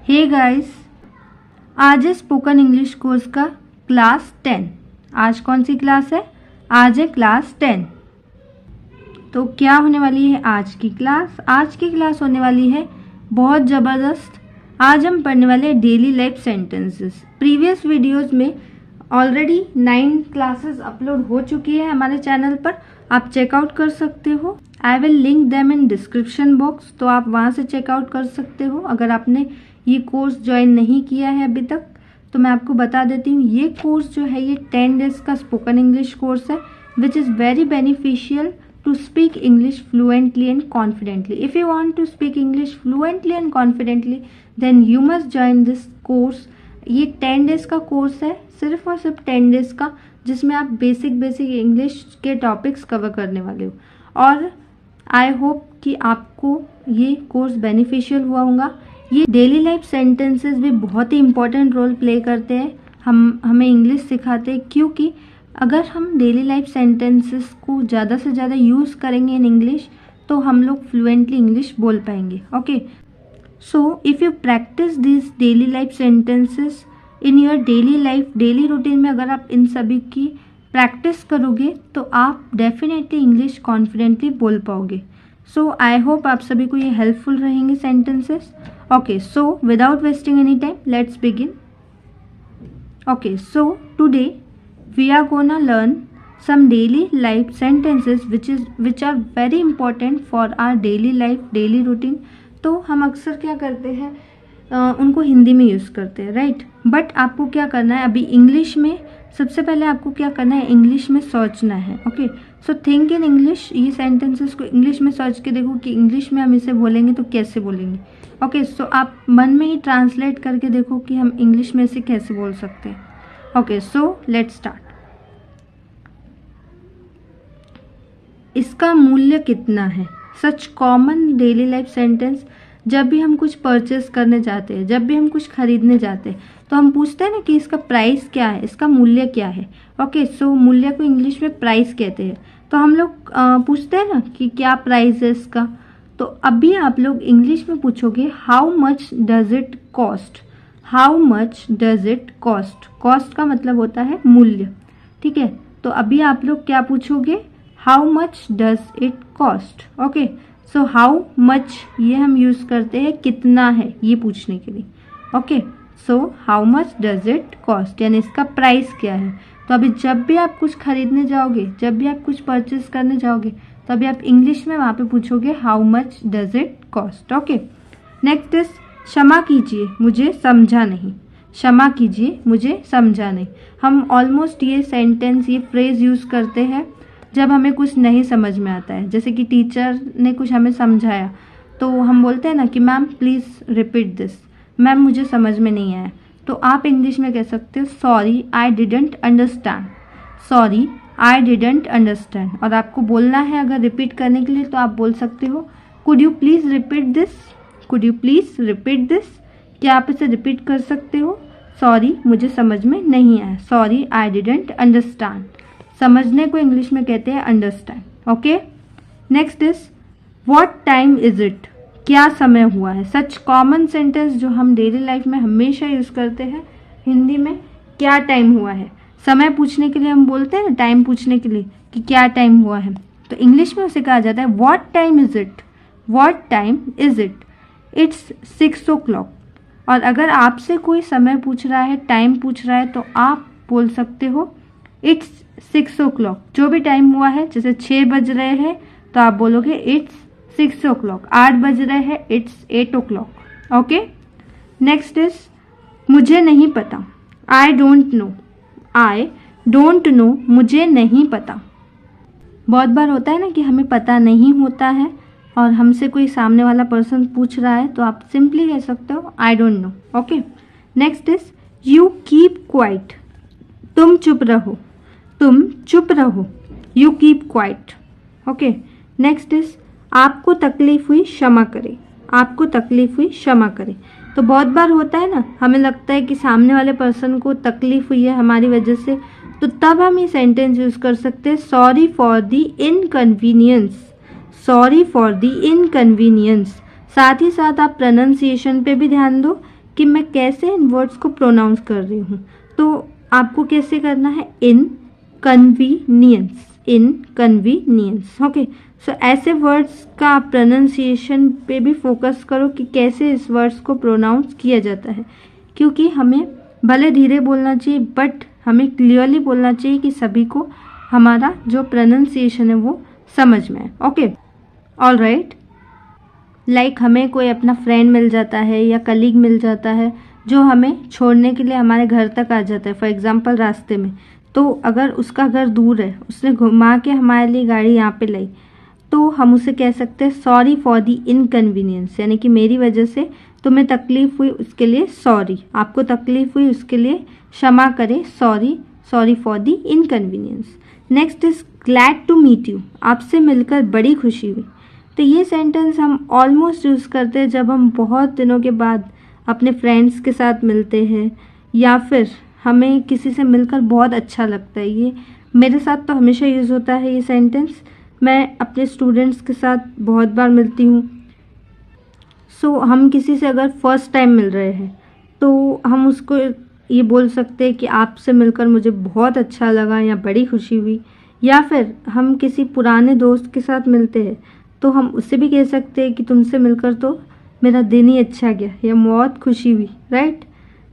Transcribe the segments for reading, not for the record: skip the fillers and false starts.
Hey guys, आज है spoken English course का क्लास 10। आज कौन सी क्लास है? आज है क्लास 10। तो क्या होने वाली है आज की क्लास? आज की क्लास होने वाली है बहुत ज़बरदस्त। आज हम पढ़ने वाले हैं daily life sentences. Previous videos में ऑलरेडी 9 क्लासेस अपलोड हो चुकी है हमारे चैनल पर, आप चेकआउट कर सकते हो। I will link them in description box, तो आप वहाँ से चेकआउट कर सकते हो। अगर आपने ये कोर्स ज्वाइन नहीं किया है अभी तक तो मैं आपको बता देती हूँ, ये कोर्स जो है ये 10 डेज का स्पोकन इंग्लिश कोर्स है which is very beneficial to speak English fluently and confidently. If you want to speak English fluently and confidently, then you must join this course. ये 10 डेज का course है, सिर्फ और सिर्फ 10 days का, जिसमें आप बेसिक इंग्लिश के टॉपिक्स कवर करने वाले हो। और आई होप कि आपको ये कोर्स बेनिफिशियल हुआ होगा। ये डेली लाइफ सेंटेंसेस भी बहुत ही इंपॉर्टेंट रोल प्ले करते हैं, हमें इंग्लिश सिखाते हैं, क्योंकि अगर हम डेली लाइफ सेंटेंसेस को ज़्यादा से ज़्यादा यूज़ करेंगे इन इंग्लिश तो हम लोग फ्लुएंटली इंग्लिश बोल पाएंगे। Okay, so if you practice this daily life sentences in your daily life, daily routine में अगर आप इन सभी की प्रैक्टिस करोगे तो आप डेफिनेटली इंग्लिश कॉन्फिडेंटली बोल पाओगे। सो आई होप आप सभी को ये हेल्पफुल रहेंगे sentences. Okay, so without wasting any time let's begin. Okay, so today we are gonna learn some daily life sentences which are very important for our daily life, daily routine। तो हम अक्सर क्या करते हैं, उनको हिंदी में use करते हैं, राइट। बट आपको क्या करना है अभी इंग्लिश में, सबसे पहले आपको क्या करना है, इंग्लिश में सोचना है। Okay, so think in English. ये सेंटेंसेस को इंग्लिश में सोच के देखो कि इंग्लिश में हम इसे बोलेंगे तो कैसे बोलेंगे। ओके, सो आप मन में ही ट्रांसलेट करके देखो कि हम इंग्लिश में इसे कैसे बोल सकते हैं। Okay, so let's start. इसका मूल्य कितना है? सच कॉमन डेली लाइफ सेंटेंस। जब भी हम कुछ परचेस करने जाते हैं, जब भी हम कुछ खरीदने जाते हैं तो हम पूछते हैं ना कि इसका प्राइस क्या है, इसका मूल्य क्या है। ओके, सो मूल्य को इंग्लिश में प्राइस कहते हैं। तो हम लोग पूछते हैं ना कि क्या प्राइस है इसका। तो अभी आप लोग इंग्लिश में पूछोगे how much does it cost. How much does it cost. Cost का मतलब होता है मूल्य, ठीक है। तो अभी आप लोग क्या पूछोगे, how much does it cost. Okay, so how much ये हम यूज करते हैं कितना है ये पूछने के लिए। Okay, so how much does it cost यानी इसका प्राइस क्या है। तो अभी जब भी आप कुछ खरीदने जाओगे, जब भी आप कुछ परचेस करने जाओगे तो अभी आप इंग्लिश में वहाँ पे पूछोगे how much does it cost. Okay, next is क्षमा कीजिए मुझे समझा नहीं। क्षमा कीजिए मुझे समझा नहीं। हम ऑलमोस्ट ये सेंटेंस, ये फ्रेज यूज करते हैं जब हमें कुछ नहीं समझ में आता है। जैसे कि टीचर ने कुछ हमें समझाया तो हम बोलते हैं ना कि ma'am please repeat this, ma'am मुझे समझ में नहीं आया। तो आप इंग्लिश में कह सकते हो sorry I didn't understand. Sorry I didn't understand. और आपको बोलना है अगर रिपीट करने के लिए तो आप बोल सकते हो could you please repeat this. Could you please repeat this. क्या आप इसे रिपीट कर सकते हो? सॉरी मुझे समझ में नहीं आया। Sorry I didn't understand. समझने को इंग्लिश में कहते हैं understand. Okay, next is what time is it. क्या समय हुआ है। सच कॉमन सेंटेंस जो हम डेली लाइफ में हमेशा यूज करते हैं हिंदी में। क्या टाइम हुआ है, समय पूछने के लिए हम बोलते हैं ना, टाइम पूछने के लिए कि क्या टाइम हुआ है, तो इंग्लिश में उसे कहा जाता है what time is it. What time is it. It's 6 o'clock। और अगर आपसे कोई समय पूछ रहा है, टाइम पूछ रहा है, तो आप बोल सकते हो इट्स 6 o'clock। जो भी टाइम हुआ है, जैसे 6 बज रहे हैं तो आप बोलोगे इट्स 6 o'clock। 8 बज रहे हैं, it's 8 o'clock। Okay, next is मुझे नहीं पता। I don't know. I don't know, मुझे नहीं पता। बहुत बार होता है ना कि हमें पता नहीं होता है और हमसे कोई सामने वाला पर्सन पूछ रहा है तो आप सिंपली कह सकते हो I don't know. Okay, next is you keep quiet. तुम चुप रहो। तुम चुप रहो। You keep quiet. Okay, next is आपको तकलीफ हुई क्षमा करें। आपको तकलीफ हुई क्षमा करें। तो बहुत बार होता है ना, हमें लगता है कि सामने वाले पर्सन को तकलीफ हुई है हमारी वजह से, तो तब हम ये सेंटेंस यूज कर सकते हैं sorry for the inconvenience. Sorry for the inconvenience. साथ ही साथ आप प्रोनाउंसिएशन पे भी ध्यान दो कि मैं कैसे इन वर्ड्स को प्रोनाउंस कर रही हूँ। तो आपको कैसे करना है, इनकन्वीनियंस। ओके, सो ऐसे वर्ड्स का आप प्रोनाउंसिएशन पे भी फोकस करो कि कैसे इस वर्ड्स को प्रोनाउंस किया जाता है, क्योंकि हमें भले धीरे बोलना चाहिए बट हमें क्लियरली बोलना चाहिए कि सभी को हमारा जो प्रोनाउंसिएशन है वो समझ में आए। Okay, all right. लाइक हमें कोई अपना फ्रेंड मिल जाता है या कलीग मिल जाता है जो हमें छोड़ने के लिए हमारे घर तक आ जाता है, फॉर एग्जांपल रास्ते में। तो अगर उसका घर दूर है, उसने घुमा के हमारे लिए गाड़ी यहाँ पे लाई, तो हम उसे कह सकते हैं सॉरी फॉर दी इनकन्वीनियंस, यानी कि मेरी वजह से तुम्हें तकलीफ़ हुई उसके लिए सॉरी, आपको तकलीफ़ हुई उसके लिए क्षमा करें, sorry for the inconvenience. Next is glad to meet you, आपसे मिलकर बड़ी खुशी हुई। तो ये सेंटेंस हम ऑलमोस्ट यूज़ करते हैं जब हम बहुत दिनों के बाद अपने फ्रेंड्स के साथ मिलते हैं या फिर हमें किसी से मिलकर बहुत अच्छा लगता है। ये मेरे साथ तो हमेशा यूज़ होता है ये सेंटेंस, मैं अपने स्टूडेंट्स के साथ बहुत बार मिलती हूँ। सो हम किसी से अगर फर्स्ट टाइम मिल रहे हैं तो हम उसको ये बोल सकते हैं कि आपसे मिलकर मुझे बहुत अच्छा लगा या बड़ी खुशी हुई। या फिर हम किसी पुराने दोस्त के साथ मिलते हैं तो हम उससे भी कह सकते हैं कि तुमसे मिलकर तो मेरा दिन ही अच्छा गया या बहुत खुशी हुई, राइट।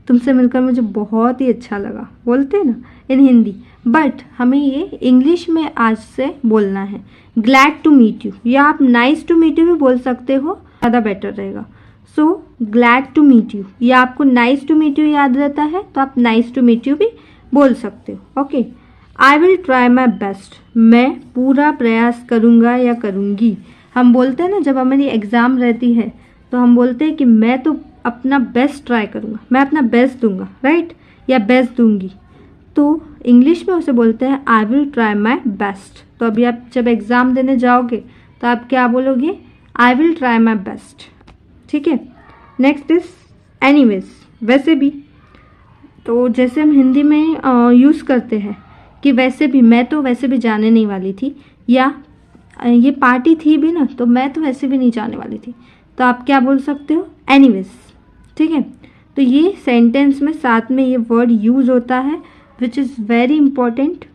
तुमसे मिलकर मुझे बहुत ही अच्छा लगा, बोलते हैं ना इन हिंदी। बट हमें ये इंग्लिश में आज से बोलना है, ग्लैड टू मीट यू, या आप नाइस टू मीट यू भी बोल सकते हो, ज़्यादा बेटर रहेगा। So glad to meet you, या आपको नाइस टू मीट यू याद रहता है तो आप नाइस टू मीट यू भी बोल सकते हो। Okay, I will try my best, मैं पूरा प्रयास करूँगा या करूँगी। हम बोलते हैं ना जब हमारी एग्ज़ाम रहती है तो हम बोलते हैं कि मैं तो अपना बेस्ट ट्राई करूँगा, मैं अपना बेस्ट दूंगा, राइट, या बेस्ट दूंगी। तो इंग्लिश में उसे बोलते हैं I will try my best. तो अभी आप जब एग्ज़ाम देने जाओगे तो आप क्या बोलोगे, I will try my best, ठीक है। नेक्स्ट इज एनीवेज, वैसे भी। तो जैसे हम हिंदी में यूज़ करते हैं कि वैसे भी, मैं तो वैसे भी जाने नहीं वाली थी, या ये पार्टी थी भी ना तो मैं तो वैसे भी नहीं जाने वाली थी, तो आप क्या बोल सकते हो, एनीवेज, ठीक है। तो ये सेंटेंस में साथ में ये वर्ड यूज़ होता है विच इज़ वेरी इंपॉर्टेंट।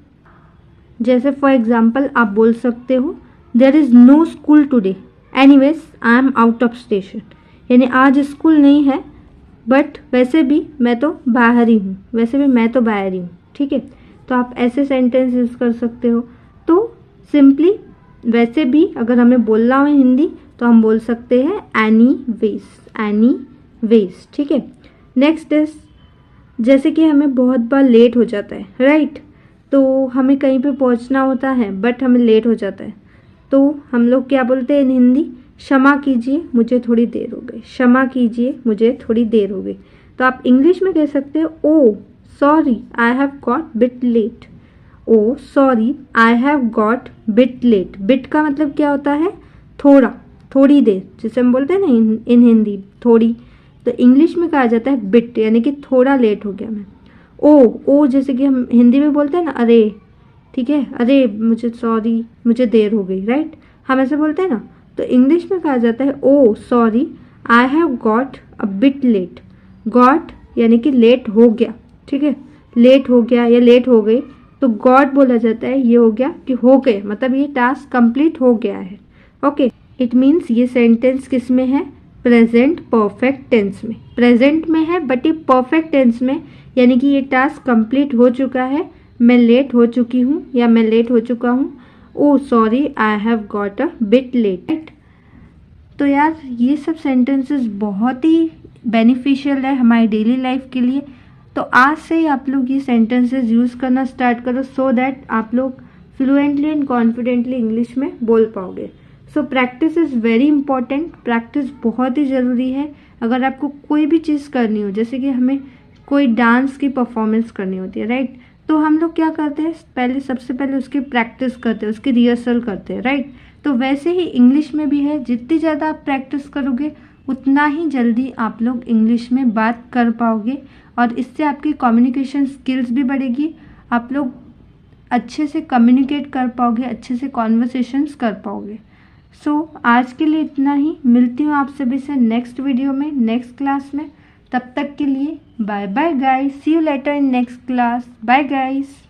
जैसे फॉर एग्जाम्पल आप बोल सकते हो there is no school today, anyways I am out of station, यानी आज स्कूल नहीं है बट वैसे भी मैं तो बाहर ही हूँ, वैसे भी मैं तो बाहर ही हूँ, ठीक है। तो आप ऐसे सेंटेंस यूज़ कर सकते हो। तो सिंपली वैसे भी अगर हमें बोलना हो हिंदी तो हम बोल सकते हैं एनीवेज, ठीक है। नेक्स्ट इज, जैसे कि हमें बहुत बार लेट हो जाता है, राइट, तो हमें कहीं पे पहुंचना होता है बट हमें लेट हो जाता है, तो हम लोग क्या बोलते हैं इन हिंदी, क्षमा कीजिए मुझे थोड़ी देर हो गई, क्षमा कीजिए मुझे थोड़ी देर हो गई। तो आप इंग्लिश में कह सकते हो oh sorry I have got bit late, oh sorry I have got bit late. Bit का मतलब क्या होता है, थोड़ा, थोड़ी देर, जैसे हम बोलते हैं ना इन हिंदी थोड़ी, तो इंग्लिश में कहा जाता है बिट, यानी कि थोड़ा लेट हो गया मैं। ओ जैसे कि हम हिंदी में बोलते हैं ना अरे, ठीक है, अरे मुझे सॉरी मुझे देर हो गई, राइट, हम ऐसे बोलते हैं ना। तो इंग्लिश में कहा जाता है oh sorry I have got a bit late, got यानी कि लेट हो गया, ठीक है, लेट हो गया या लेट हो गई, तो गॉट बोला जाता है, ये हो गया कि हो गए, मतलब ये टास्क कंप्लीट हो गया है। ओके, इट मीन्स ये सेंटेंस किस में है, प्रेजेंट परफेक्ट टेंस में, प्रेजेंट में है बट ये परफेक्ट टेंस में, यानी कि ये टास्क कंप्लीट हो चुका है, मैं लेट हो चुकी हूँ या मैं लेट हो चुका हूँ। Oh sorry I have got a bit late. तो यार ये सब सेंटेंसेस बहुत ही बेनिफिशियल है हमारी डेली लाइफ के लिए। तो आज से ही आप लोग ये सेंटेंसेस यूज़ करना स्टार्ट करो सो दैट आप लोग फ्लुएंटली एंड कॉन्फिडेंटली इंग्लिश में बोल पाओगे। So practice is very important, practice बहुत ही ज़रूरी है। अगर आपको कोई भी चीज़ करनी हो, जैसे कि हमें कोई डांस की परफॉर्मेंस करनी होती है, राइट, तो हम लोग क्या करते हैं, सबसे पहले उसकी प्रैक्टिस करते हैं, उसकी रिहर्सल करते हैं, राइट। तो वैसे ही इंग्लिश में भी है, जितनी ज़्यादा आप प्रैक्टिस करोगे उतना ही जल्दी आप लोग इंग्लिश में बात कर पाओगे और इससे आपकी कम्युनिकेशन स्किल्स भी बढ़ेगी, आप लोग अच्छे से कम्युनिकेट कर पाओगे, अच्छे से कॉन्वर्सेशंस कर पाओगे। सो आज के लिए इतना ही, मिलती हूँ आप सभी से नेक्स्ट वीडियो में, नेक्स्ट क्लास में। तब तक के लिए bye bye guys, see you later in next class, bye guys.